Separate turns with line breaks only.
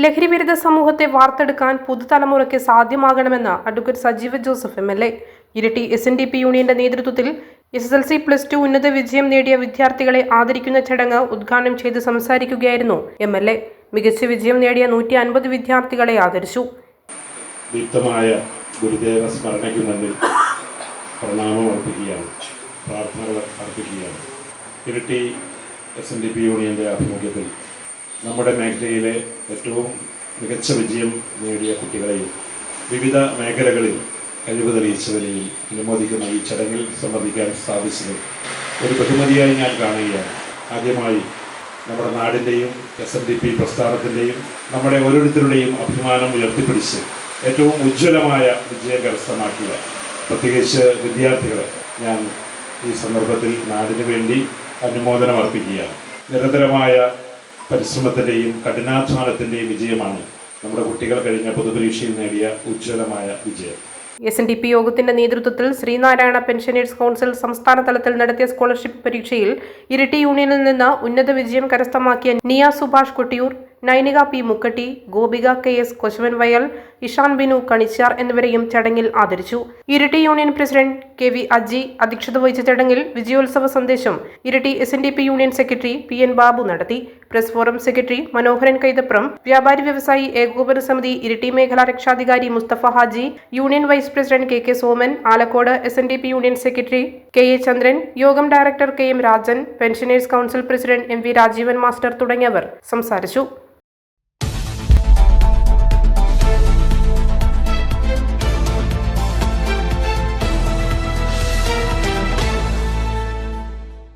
ലഹരിവിരുദ്ധ സമൂഹത്തെ വാർത്തെടുക്കാൻ പുതുതലമുറയ്ക്ക് സാധ്യമാകണമെന്ന് അഡ്വക്കേറ്റ് സജീവ ജോസഫ് എം.എൽ.എ. ഇരിട്ടി SNDP യൂണിയന്റെ നേതൃത്വത്തിൽ SSLC+2 ഉന്നത വിജയം നേടിയ വിദ്യാർത്ഥികളെ ആദരിക്കുന്ന ചടങ്ങ് ഉദ്ഘാടനം ചെയ്ത് സംസാരിക്കുകയായിരുന്നു എം.എൽ.എ. മികച്ച വിജയം നേടിയ 150 വിദ്യാർത്ഥികളെ ആദരിച്ചു.
ദീപ്തമായ ഗുരുദേവ സ്മരണയ്ക്ക് മുന്നിൽ പ്രണാമം അർപ്പിക്കുകയാണ്, പ്രാർത്ഥനകൾ അർപ്പിക്കുകയാണ്. ഇരിട്ടി SNDP യൂണിയന്റെ ആഭിമുഖ്യത്തിൽ നമ്മുടെ മേഖലയിലെ ഏറ്റവും മികച്ച വിജയം നേടിയ കുട്ടികളെയും വിവിധ മേഖലകളിൽ കഴിവ് തെളിയിച്ചവരെയും അനുമോദിക്കുന്ന ഈ ചടങ്ങിൽ സംബന്ധിക്കാൻ സാധിച്ചത് ഒരു ബഹുമതിയായി ഞാൻ കാണുകയാണ്. ആദ്യമായി നമ്മുടെ നാടിൻ്റെയും SNDP പ്രസ്ഥാനത്തിൻ്റെയും നമ്മുടെ ഓരോരുത്തരുടെയും അഭിമാനം ഉയർത്തിപ്പിടിച്ച് ഏറ്റവും ഉജ്ജ്വലമായ വിജയം കരസ്ഥമാക്കിയ പ്രത്യേകിച്ച് വിദ്യാർത്ഥികളെ ഞാൻ ഈ സന്ദർഭത്തിൽ നാടിനു വേണ്ടി അനുമോദനം അർപ്പിക്കുകയാണ്. നിരന്തരമായ പരിശ്രമത്തിൻ്റെയും കഠിനാധ്വാനത്തിൻ്റെയും വിജയമാണ് നമ്മുടെ കുട്ടികൾ കഴിഞ്ഞ പൊതുപരീക്ഷയിൽ നേടിയ ഉജ്ജ്വലമായ വിജയം.
SNDP യോഗത്തിന്റെ നേതൃത്വത്തിൽ ശ്രീനാരായണ പെൻഷനേഴ്സ് കൗൺസിൽ സംസ്ഥാന തലത്തിൽ നടത്തിയ സ്കോളർഷിപ്പ് പരീക്ഷയിൽ ഇരിട്ടി യൂണിയനിൽ നിന്ന് ഉന്നത വിജയം കരസ്ഥമാക്കിയ നിയ സുഭാഷ് കൊട്ടിയൂർ, നൈനിക P. മുക്കട്ടി, ഗോപിക KS കൊശവൻ വയൽ, ഇഷാൻ ബിനു കണിച്ചാർ എന്നിവരെയും ചടങ്ങിൽ ആദരിച്ചു. Iritty union president KV Aji അധ്യക്ഷത വഹിച്ച ചടങ്ങിൽ വിജയോത്സവ സന്ദേശം Iritty SNDP union secretary PN Babu നടത്തി. Press forum secretary Manoharan Kaithapram, വ്യാപാരി വ്യവസായി ഏകോപന സമിതി ഇരിട്ടി മേഖലാ രക്ഷാധികാരി Musthafa Haji, union vice president KK Soman, Alakode SNDP union secretary KA Chandran, യോഗം director KM Rajan, pensioners council president MV Rajeevan master തുടങ്ങിയവർ സംസാരിച്ചു.